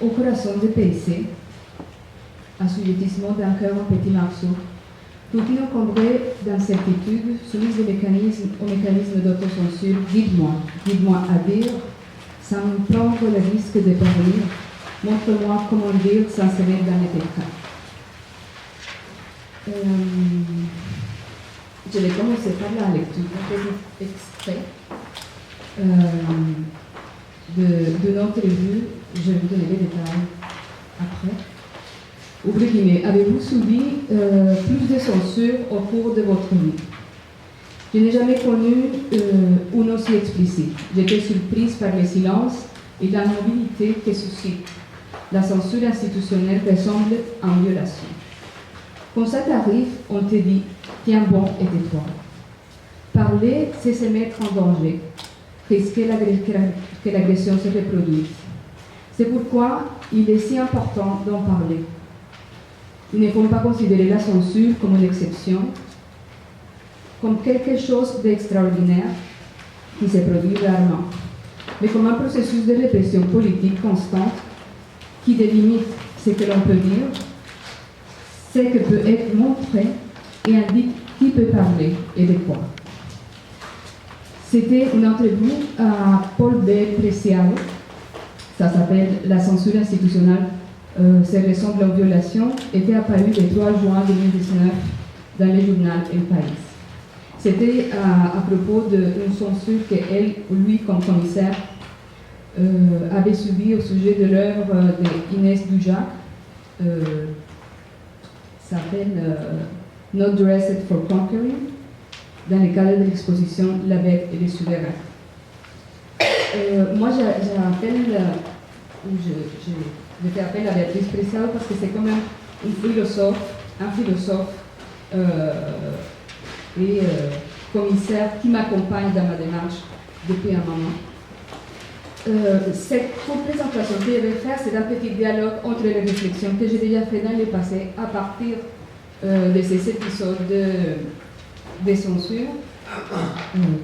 Au corazon de PC, assujettissement d'un cœur en petits morceaux, routine encombrée d'incertitudes, soumise au mécanisme d'autocensure, guide-moi à dire, sans prendre le risque de périr, montre-moi comment dire sans se mettre dans les pétrins. Je vais commencer par la lecture d'un petit extrait de notre revue. Je vais vous donner les détails après. Ouvrez guillemets. Avez-vous subi plus de censure au cours de votre vie? Je n'ai jamais connu une aussi explicite. J'étais surprise par le silence et la mobilité que suscite. La censure institutionnelle ressemble à une violation. Quand ça t'arrive, on te dit « tiens bon et tais-toi ». Parler, c'est se mettre en danger, risquer que l'agression se reproduise. C'est pourquoi il est si important d'en parler. Il ne faut pas considérer la censure comme une exception, comme quelque chose d'extraordinaire qui se produit rarement, mais comme un processus de répression politique constante qui délimite ce que l'on peut dire, ce que peut être montré et indique qui peut parler et de quoi. C'était une entrevue à Paul B. Preciado. Ça s'appelle « La censure institutionnelle se ressemble en violation » était apparu le 3 juin 2019 dans le journal El País. C'était à propos d'une censure qu'elle ou lui, comme commissaire, avait subie au sujet de l'œuvre d'Inès Dujac. S'appelle Not Dressed for Conquering, dans le cadre de l'exposition La Bête et les souverains. Moi, je fais appel à Béatrice Preciado parce que c'est quand même un philosophe et commissaire qui m'accompagne dans ma démarche depuis un moment. Cette présentation que je vais faire, c'est un petit dialogue entre les réflexions que j'ai déjà fait dans le passé à partir de ces épisodes de censure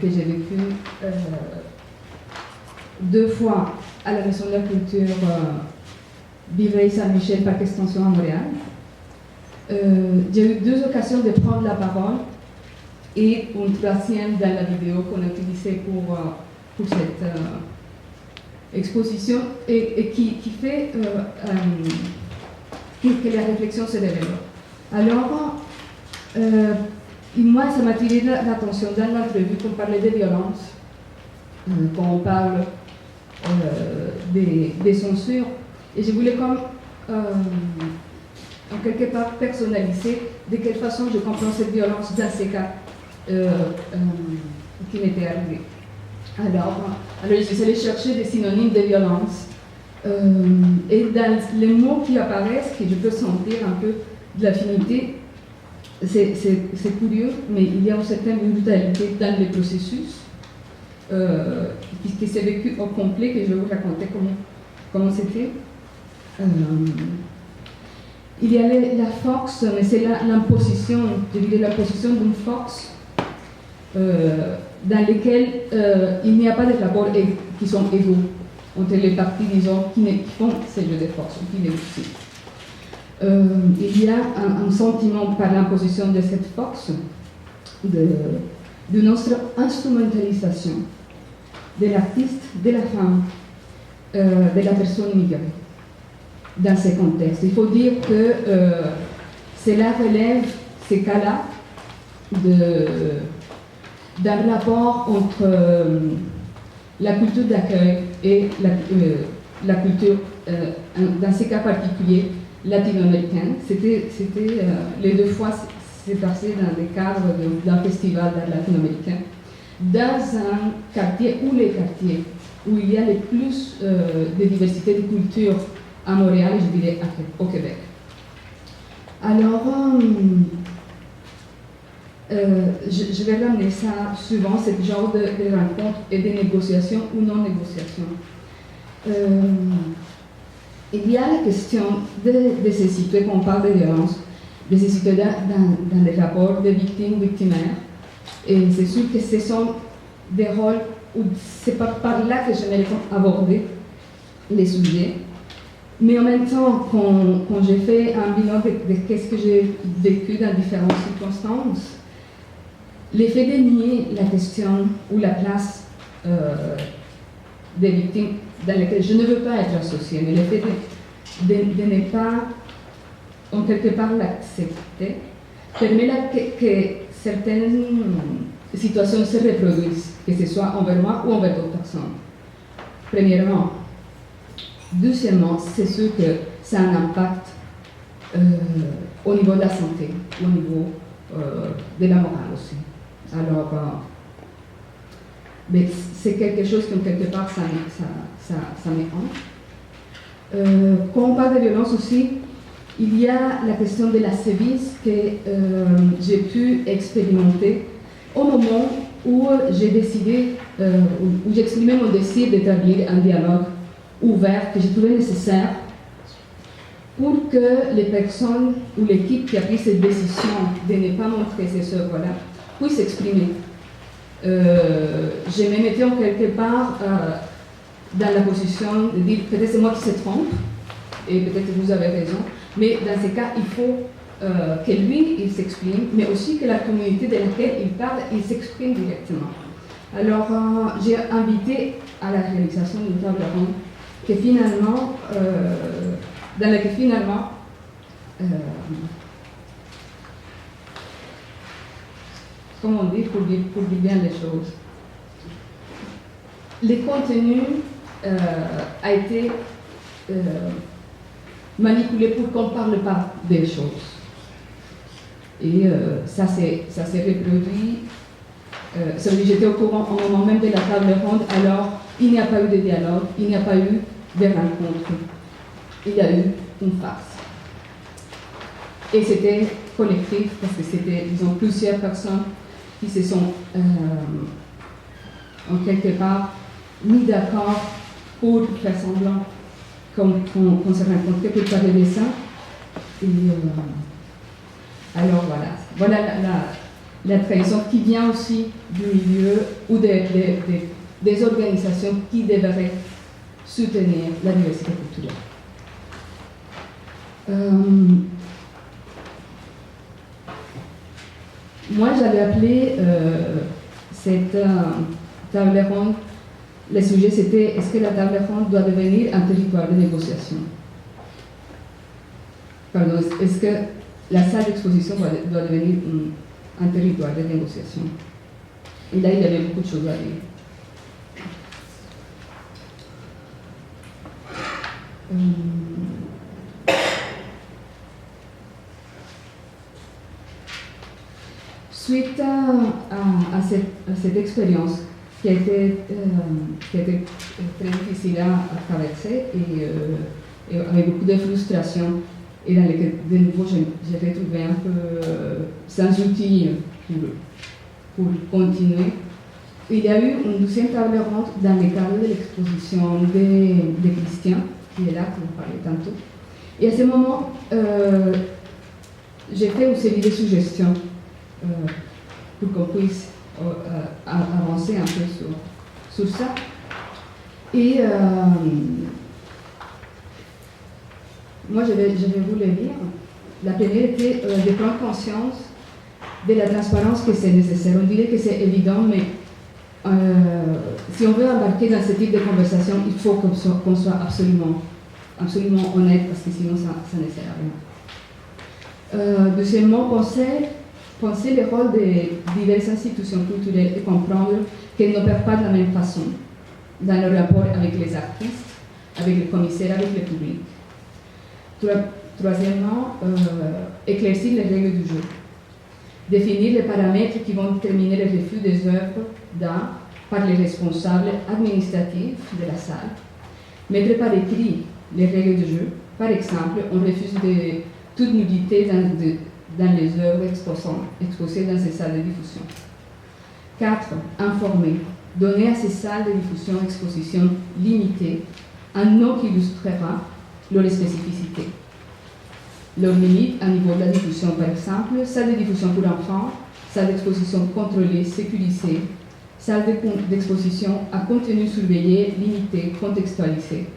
que j'ai vécu 2 fois à la Maison de la Culture Villeray-Saint-Michel par extension à Montréal. J'ai eu 2 occasions de prendre la parole et une 3e dans la vidéo qu'on a utilisée pour cette exposition et qui fait que la réflexion se développe. Alors, moi, ça m'a attiré l'attention dans l'entrevue qu'on parlait de violence, quand on parle des censures, et je voulais comme, en quelque part, personnaliser de quelle façon je comprends cette violence dans ces cas qui m'étaient arrivés. Alors, j'essaie de chercher des synonymes de violence, et dans les mots qui apparaissent, que je peux sentir un peu de l'affinité. C'est curieux, mais il y a une certaine brutalité dans le processus qui s'est vécu au complet, que je vais vous raconter comment c'était. Il y a la force, mais c'est l'imposition, je dirais l'imposition d'une force dans laquelle il n'y a pas de rapports qui sont égaux entre les parties, disons, qui font ces jeux de force, qui les utilisent. Il y a un sentiment par l'imposition de cette force de notre instrumentalisation de l'artiste, de la femme, de la personne migrée dans ces contextes. Il faut dire que cela relève ces cas-là d'un rapport entre la culture d'accueil et la culture, dans ces cas particuliers, latino-américaine. C'était les 2 fois, c'est passé dans le cadre d'un festival latino-américain, dans un quartier ou les quartiers où il y a le plus de diversité de culture à Montréal et je dirais au Québec. Alors, je vais ramener ça souvent, ce genre de rencontres et de négociations ou non-négociations. Il y a la question de se situer, quand on parle de violence, de se situer dans les rapports de victimes-victimaires. Et c'est sûr que ce sont des rôles où c'est pas par là que j'aimerais aborder les sujets. Mais en même temps, quand j'ai fait un bilan de ce que j'ai vécu dans différentes circonstances, l'effet de nier la question ou la place des victimes dans lesquelles je ne veux pas être associée, mais l'effet de ne pas, en quelque part, l'accepter, permet que certaines situations se reproduisent, que ce soit envers moi ou envers d'autres personnes. Premièrement. Deuxièmement, c'est sûr que ça a un impact au niveau de la santé, au niveau de la morale aussi. Alors, mais c'est quelque chose qui, quelque part, ça me hanche. Quand on parle de violence aussi, il y a la question de la sévice que j'ai pu expérimenter au moment où j'ai décidé, où j'exprimais mon désir d'établir un dialogue ouvert que j'ai trouvé nécessaire pour que les personnes ou l'équipe qui a pris cette décision de ne pas montrer ces œuvres-là puisse s'exprimer. Je me mettais en quelque part dans la position de dire peut-être c'est moi qui se trompe et peut-être que vous avez raison, mais dans ce cas il faut que lui il s'exprime, mais aussi que la communauté de laquelle il parle il s'exprime directement. Alors j'ai invité à la réalisation d'une table ronde que finalement, dans laquelle finalement, comment on dit, pour dire bien les choses, le contenu a été manipulé pour qu'on ne parle pas des choses. Et ça s'est reproduit. J'étais au courant au moment même de la table ronde, alors il n'y a pas eu de dialogue, il n'y a pas eu de rencontre. Il y a eu une farce. Et c'était collectif, parce que c'était, disons, plusieurs personnes qui se sont, en quelque part, mis d'accord pour faire semblant qu'on se rencontrait pour parler de ça. Et alors voilà la trahison qui vient aussi du milieu ou des organisations qui devraient soutenir la diversité culturelle. Moi, j'avais appelé cette table ronde, le sujet c'était est-ce que la table ronde doit devenir un territoire de négociation? Pardon, est-ce que la salle d'exposition doit devenir un territoire de négociation? Et là, il y avait beaucoup de choses à dire. Suite à cette expérience qui a été très difficile à traverser et avec beaucoup de frustration et dans laquelle de nouveau j'ai retrouvé un peu sans outils pour continuer. Il y a eu une deuxième table ronde dans le cadre de l'exposition de Christian, qui est là, qu'on parlait tantôt. Et à ce moment, j'ai fait une série de suggestions pour qu'on puisse avancer un peu sur ça. Et moi, je vais vous le lire. La première était de prendre conscience de la transparence que c'est nécessaire. On dirait que c'est évident, mais si on veut embarquer dans ce type de conversation, il faut qu'on soit absolument honnête, parce que sinon ça ne sert à rien. Deuxièmement, penser le rôle des diverses institutions culturelles et comprendre qu'elles n'opèrent pas de la même façon dans leur rapport avec les artistes, avec les commissaires, avec le public. Troisièmement, éclaircir les règles du jeu. Définir les paramètres qui vont déterminer le refus des œuvres d'art par les responsables administratifs de la salle. Mettre par écrit les règles du jeu. Par exemple, on refuse toute nudité dans les œuvres exposées dans ces salles de diffusion. 4. Informer. Donner à ces salles de diffusion exposition limitée un nom qui illustrera leur spécificité. Leurs limites à niveau de la diffusion, par exemple, salle de diffusion pour enfants, salle d'exposition contrôlée, sécurisée, salle d'exposition à contenu surveillé, limité, contextualisé.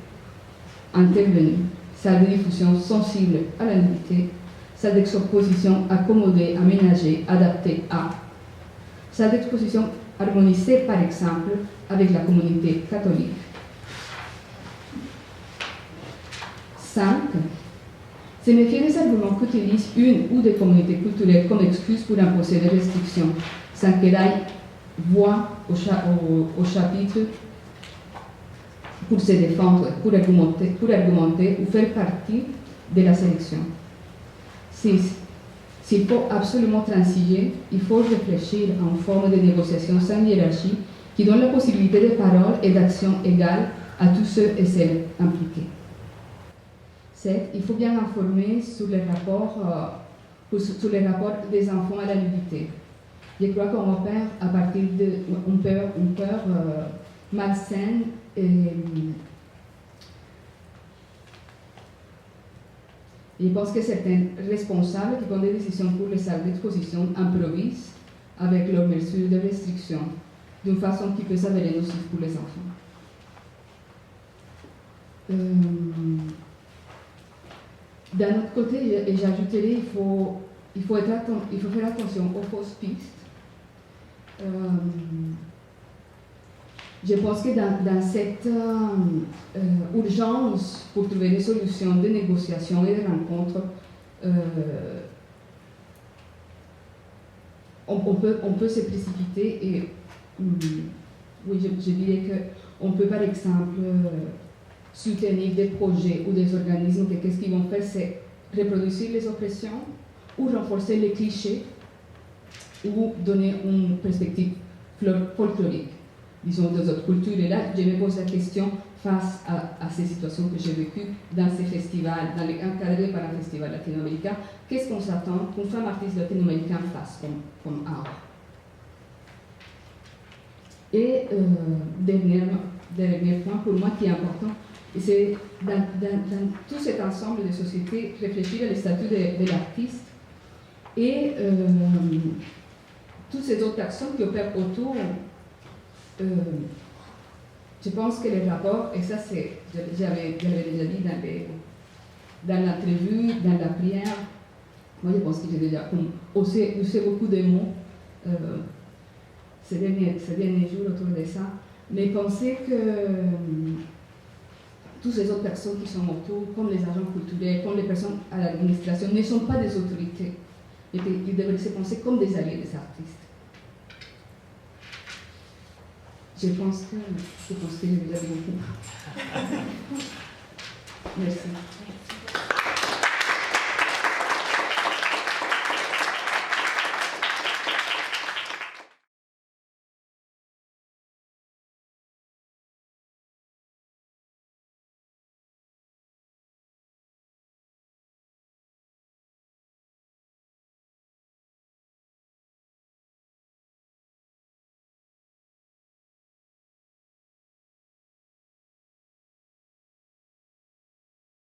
Intervenu, salle de diffusion sensible à la nudité, salle d'exposition accommodée, aménagée, adaptée à. Salle d'exposition harmonisée, par exemple, avec la communauté catholique. 5. Se méfier des arguments qu'utilisent une ou des communautés culturelles comme excuse pour imposer des restrictions, sans qu'elles aillent voix au chapitre pour se défendre, pour argumenter ou faire partie de la sélection. 6. S'il faut absolument transiger, il faut réfléchir à une forme de négociation sans hiérarchie qui donne la possibilité de parole et d'action égales à tous ceux et celles impliqués. 7. Il faut bien informer sur les rapports des enfants à la nudité. Je crois qu'on opère à partir d'une peur malsaine et je pense que certains responsables qui prennent des décisions pour les salles d'exposition improvisent avec leurs mesures de restriction d'une façon qui peut s'avérer nocive pour les enfants. D'un autre côté, et j'ajouterai, il faut faire attention aux fausses pistes. Je pense que dans cette urgence pour trouver des solutions de négociation et de rencontres, on peut se précipiter et oui, je dirais qu'on peut par exemple soutenir des projets ou des organismes que qu'est-ce qu'ils vont faire, c'est reproduire les oppressions ou renforcer les clichés ou donner une perspective folklorique, disons, des autres cultures. Et là, je me pose la question face à ces situations que j'ai vécues dans ces festivals, encadrés par un festival latino-américain, qu'est-ce qu'on s'attend qu'une femme artiste latino-américaine fasse comme art? Et dernier point pour moi qui est important, c'est dans tout cet ensemble de sociétés, réfléchir à le statut de l'artiste et toutes ces autres personnes qui opèrent autour. Je pense que les rapports, et ça j'avais déjà dit dans l'entrevue, dans la prière, moi je pense que j'ai déjà usé beaucoup de mots ces derniers jours autour de ça, mais penser que toutes ces autres personnes qui sont autour, comme les agents culturels, comme les personnes à l'administration, ne sont pas des autorités, et qu'ils devraient se penser comme des alliés des artistes. Je pense que j'ai déjà dit beaucoup. Merci.